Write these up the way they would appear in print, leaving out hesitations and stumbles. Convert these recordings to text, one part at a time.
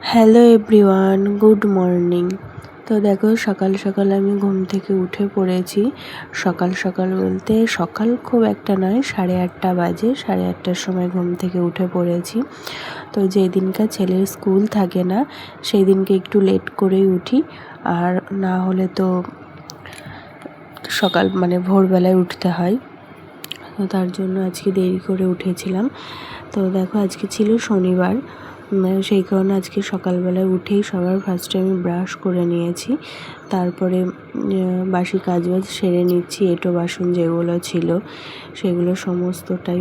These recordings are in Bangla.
Hello everyone, good morning. তো দেখো সকাল সকাল আমি ঘুম থেকে উঠে পড়েছি। সকাল সকাল বলতে সকাল খুব একটা নয়, 8:30 বাজে। 8:30টার সময় ঘুম থেকে উঠে পড়েছি। তো যেই দিনকার ছেলের স্কুল থাকে না সেই দিনকে একটু লেট করেই উঠি, আর না হলে তো সকাল ভোরবেলায় উঠতে হয়। তো তার জন্য আজকে দেরি করে উঠেছিলাম। তো দেখো আজকে ছিল শনিবার, সেই কারণে আজকে সকালবেলায় উঠেই সবার ফার্স্টে আমি ব্রাশ করে নিয়েছি। তারপরে বাসি কাজবাজ সেরে নিচ্ছি। এঁটো বাসন যেগুলো ছিল সেগুলো সমস্তটাই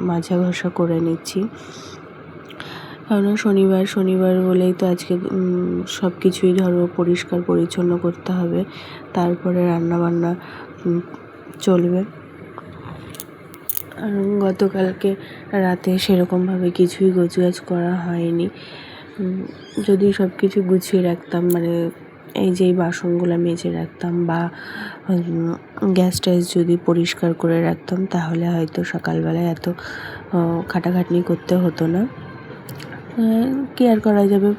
মাজা ঘষা করে নিচ্ছি, কারণ শনিবার বলেই তো আজকে সব কিছুই ধরো পরিষ্কার পরিচ্ছন্ন করতে হবে, তারপরে রান্নাবান্না চলবে। আর গতকালকে রাতে সেরকমভাবে কিছুই গোছগাছ করা হয়নি। যদি সব কিছু গুছিয়ে রাখতাম, এই যে বাসনগুলো মেজে রাখতাম বা গ্যাস ট্যাস যদি পরিষ্কার করে রাখতাম, তাহলে হয়তো সকালবেলায় এত খাটাখাটনি করতে হতো না। কি আর করা যাবে,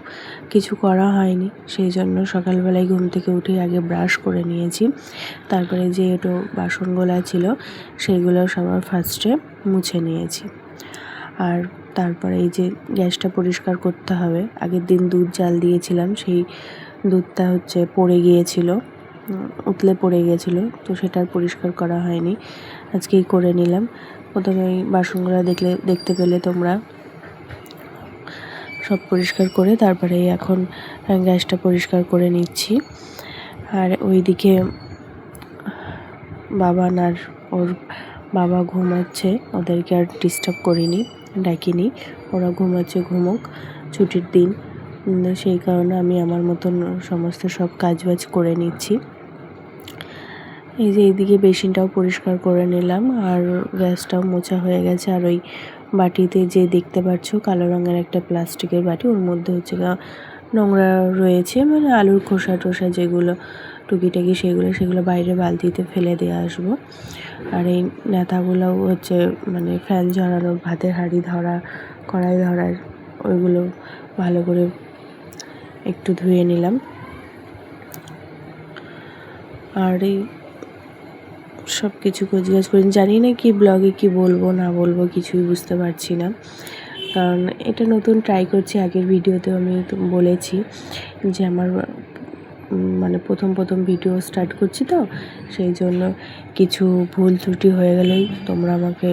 কিছু করা হয়নি। সেই জন্য সকালবেলায় ঘুম থেকে উঠে আগে ব্রাশ করে নিয়েছি। তারপরে যে এঁটো বাসনগুলো ছিল সেইগুলো সবার ফার্স্টে মুছে নিয়েছি। আর তারপরে এই যে গ্যাসটা পরিষ্কার করতে হবে। আগের দিন দুধ জাল দিয়েছিলাম, সেই দুধটা পড়ে গিয়েছিল, উতলে পড়ে গিয়েছিল, তো সেটা পরিষ্কার করা হয়নি। আজকেই করে নিলাম। প্রথমে এই বাসনগুলো দেখতে পেলে তোমরা, সব পরিষ্কার করে তারপরে এখন গ্যাসটা পরিষ্কার করে নিচ্ছি। আর ওইদিকে বাবান আর ওর বাবা ঘুমাচ্ছে, ওদেরকে আর ডিস্টার্ব করিনি, ডাকিনি। ওরা ঘুমাচ্ছে, ঘুমোক, ছুটির দিন। সেই কারণে আমি আমার মতন সমস্ত সব কাজবাজ করে নিচ্ছি। এই যে এইদিকে বেসিনটাও পরিষ্কার করে নিলাম, আর গ্যাসটাও মোছা হয়ে গেছে। আর ওই বাটিতে যে দেখতে পাচ্ছ কালো রঙের একটা প্লাস্টিকের বাটি, ওর মধ্যে নোংরা রয়েছে, আলুর খোসা টোসা যেগুলো টুকিটাকি সেগুলো বাইরে বালতিতে ফেলে দিয়ে আসবো। আর এই নেতাগুলোও ফ্যান ঝরানো, ভাতের হাঁড়ি ধরা, কড়াই ধরার, ওইগুলো ভালো করে একটু ধুয়ে নিলাম। আর এই সব কিছু গোছগাছ করে জানি না কি ব্লগে কি বলবো না বলবো, কিছুই বুঝতে পারছি না, কারণ এটা নতুন ট্রাই করছি। আগের ভিডিওতেও আমি বলেছি যে আমার প্রথম ভিডিও স্টার্ট করছি, তো সেই জন্য কিছু ভুল ত্রুটি হয়ে গেলেই তোমরা আমাকে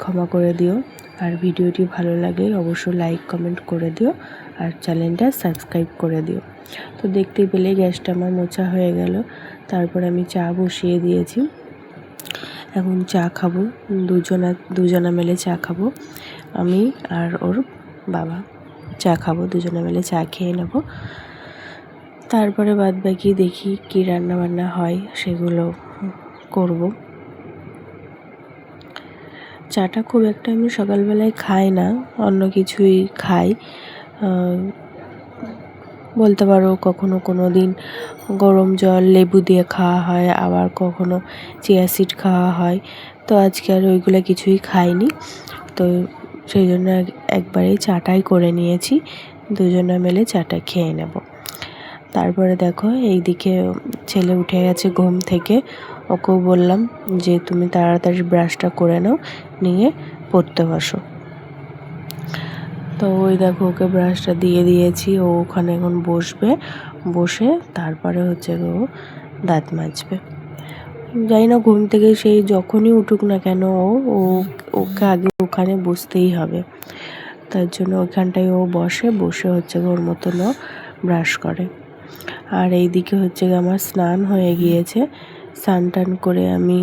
ক্ষমা করে দিও। আর ভিডিওটি ভালো লাগলে অবশ্যই লাইক কমেন্ট করে দিও, আর চ্যানেলটা সাবস্ক্রাইব করে দিও। তো দেখতেই পেলে গ্যাসটা আমার মোছা হয়ে গেল। তারপর আমি চা বসিয়ে দিয়েছি, এখন চা খাবো। দুজনা মিলে চা খাবো, আমি আর ওর বাবা চা খাবো, দুজনে মিলে চা খেয়ে নেব। তারপরে বাদ বাকি দেখি কি রান্না বান্না হয়, সেগুলো করব। চাটা খুব একটা আমি সকালবেলায় খাই না, অন্য কিছুই খাই। বলতে পারো কখনো কোনো দিন গরম জল লেবু দিয়ে খাওয়া হয়, আবার কখনো চিয়া সিড খাওয়া হয়। তো আজকে আর ওইগুলো কিছুই খাইনি, তো সেই জন্য একবারেই চাটাই করে নিয়েছি, দুজনে মিলে চাটা খেয়ে নেব। তারপরে দেখো এইদিকে ছেলে উঠে গেছে ঘুম থেকে, ওকেও বললাম যে তুমি তাড়াতাড়ি ব্রাশটা করে নাও, নিয়ে পড়তে বসো। তো ওই দেখো ওকে ব্রাশটা দিয়ে দিয়েছি, ও ওখানে এখন বসে তারপরে ও দাঁত মাজবে। জানি না ঘুম থেকে সেই যখনই উঠুক না কেন ওকে আগে ওখানে বসতেই হবে, তার জন্য ওখানটায় ও বসে ওর মতন ও ব্রাশ করে। আর এইদিকে আমার স্নান হয়ে গিয়েছে, স্নান টান করে আমি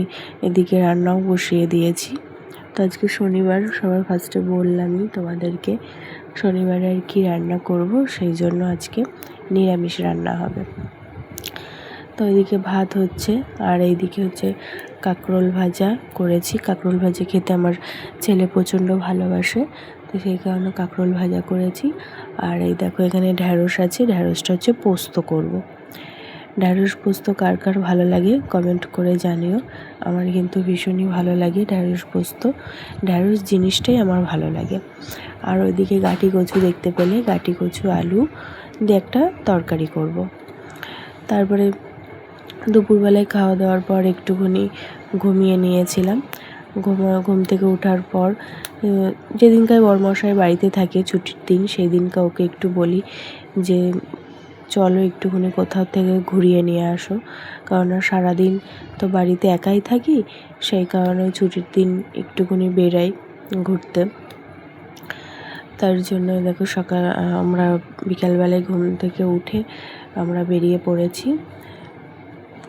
এদিকে রান্নাও বসিয়ে দিয়েছি। তো আজকে শনিবার, সবার ফার্স্টে বললামই তোমাদেরকে শনিবারে আর কি রান্না করব, সেই জন্য আজকে নিরামিষ রান্না হবে। তো এদিকে ভাত হচ্ছে, আর এইদিকে কাঁকরোল ভাজা করেছি। কাঁকরোল ভাজা খেতে আমার ছেলে প্রচণ্ড ভালোবাসে, তো সেই কারণে কাঁকরোল ভাজা করেছি। আর এই দেখো এখানে ঢ্যাঁড়স আছে, ঢ্যাঁড়সটা পোস্ত করব। ঢ্যাঁড়স পোস্ত কার কার ভালো লাগে কমেন্ট করে জানিও। আমার কিন্তু ভীষণই ভালো লাগে ঢ্যাঁড়স পোস্ত, ঢ্যাঁড়স জিনিসটাই আমার ভালো লাগে। আর ওইদিকে গাঁটি কচু দেখতে পেলে, গাঁটি কচু আলু দিয়ে একটা তরকারি করব। তারপরে দুপুরবেলায় খাওয়া দাওয়ার পর একটুখানি ঘুমিয়ে নিয়েছিলাম। ঘুম থেকে ওঠার পর যেদিনকার বড়মশাই বাড়িতে থাকে ছুটির দিন, সেই দিনকে ওকে একটু বলি যে চলো একটুখানি কোথাও থেকে ঘুরিয়ে নিয়ে আসো, কারণ সারাদিন তো বাড়িতে একাই থাকি, সেই কারণে ছুটির দিন একটুখানি বেরাই ঘুরতে। তার জন্য দেখো আমরা বিকালবেলায় ঘুম থেকে উঠে আমরা বেরিয়ে পড়েছি।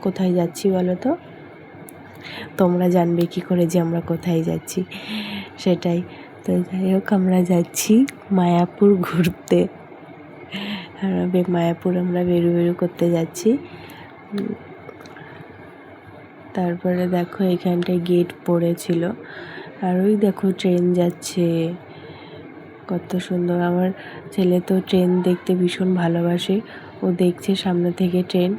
কোথায় যাচ্ছি বলো তো? তোমরা জানবে কি করে যে আমরা কোথায় যাচ্ছি, সেটাই। তো যাই হোক, আমরা যাচ্ছি মায়াপুর ঘুরতে। মায়াপুর আমরা বেরু করতে যাচ্ছি। তারপরে দেখো এখানটায় গেট পড়েছিল, আর ওই দেখো ট্রেন যাচ্ছে, কত সুন্দর। আমার ছেলে তো ট্রেন দেখতে ভীষণ ভালোবাসে, ও দেখছে সামনে থেকে ট্রেন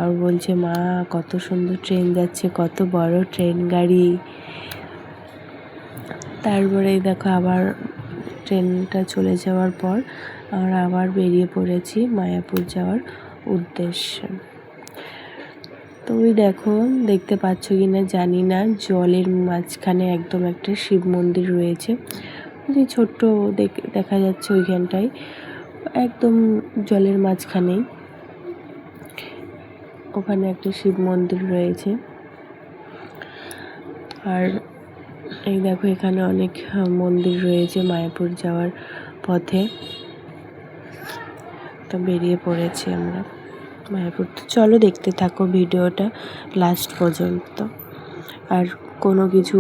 আর বলছে মা কত সুন্দর ট্রেন যাচ্ছে, কত বড় ট্রেন গাড়ি। তারপরে দেখো আবার ট্রেনটা চলে যাওয়ার পর আমরা আবার বেরিয়ে পড়েছি মায়াপুর যাওয়ার উদ্দেশ্যে। তো ওই দেখো, দেখতে পাচ্ছ কি না জানি না, জলের মাঝখানে একদম একটা শিব মন্দির রয়েছে, যে ছোট্ট দেখা যাচ্ছে ওইখানটায়, একদম জলের মাঝখানেই ওখানে একটা শিব মন্দির রয়েছে। আর এই দেখো এখানে অনেক মন্দির রয়েছে মায়াপুর যাওয়ার পথে। তো বেরিয়ে পড়েছি আমরা মায়াপুর। তো চলো দেখতে থাকো ভিডিওটা লাস্ট পর্যন্ত। আর কোনো কিছু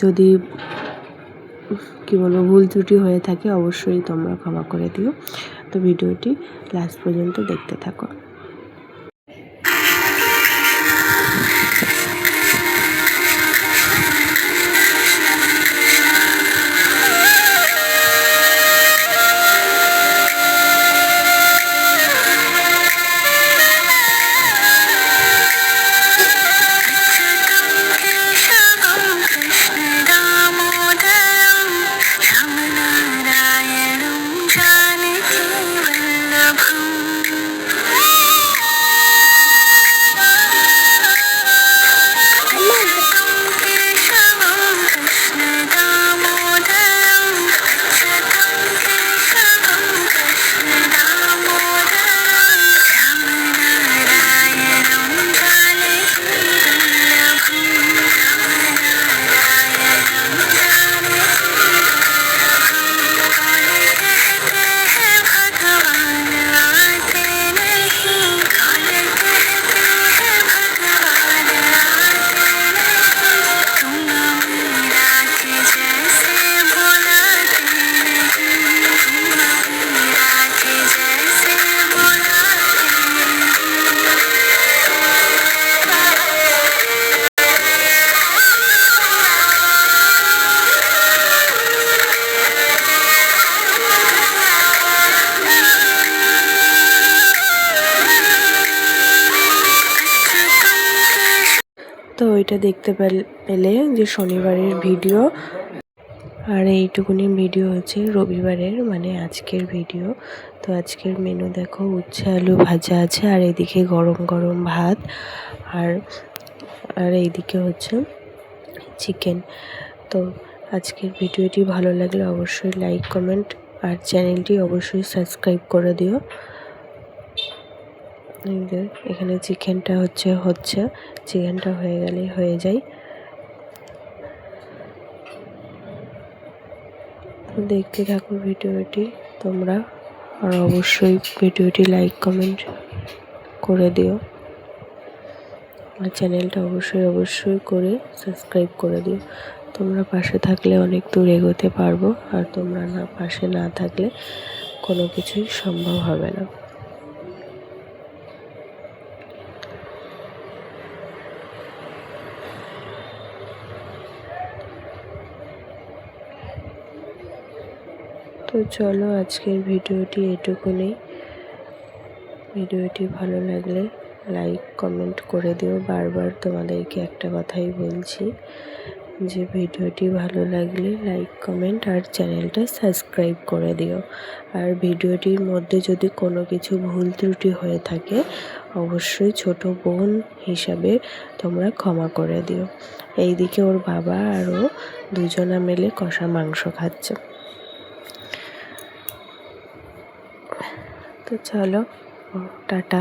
যদি কি বলবো ভুল ত্রুটি হয়ে থাকে অবশ্যই তোমরা ক্ষমা করে দিও। তো ভিডিওটি লাস্ট পর্যন্ত দেখতে থাকো। তো ওইটা দেখতে পেলে যে শনিবারের ভিডিও, আর এইটুকুনি ভিডিও হচ্ছে রবিবারের, মানে আজকের ভিডিও। তো আজকের মেনু দেখো, উচ্ছে আলু ভাজা আছে, আর এদিকে গরম গরম ভাত, আর এইদিকে হচ্ছে চিকেন। তো আজকের ভিডিওটি ভালো লাগলে অবশ্যই লাইক কমেন্ট আর চ্যানেলটি অবশ্যই সাবস্ক্রাইব করে দিও। এখানে চিকেনটা চিকেনটা হয়ে গেলেই হয়ে যায়। দেখতে থাকো ভিডিওটি তোমরা, আর অবশ্যই ভিডিওটি লাইক কমেন্ট করে দিও, আর চ্যানেলটা অবশ্যই করে সাবস্ক্রাইব করে দিও। তোমরা পাশে থাকলে অনেক দূর এগোতে পারবো, আর তোমরা পাশে না থাকলে কোনো কিছুই সম্ভব হবে না। তো চলো আজকের ভিডিওটি এটুকুনি। ভিডিওটি ভালো লাগলে লাইক কমেন্ট করে দিও। বারবার তোমাদেরকে একটা কথাই বলছি যে ভিডিওটি ভালো লাগলে লাইক কমেন্ট আর চ্যানেলটা সাবস্ক্রাইব করে দিও। আর ভিডিওটির মধ্যে যদি কোনো কিছু ভুল ত্রুটি হয়ে থাকে অবশ্যই ছোট বোন হিসাবে তোমরা ক্ষমা করে দিও। এইদিকে ওর বাবা আর ও দুজনা মিলে কষা মাংস খাচ্ছে। তো চলো টাটা।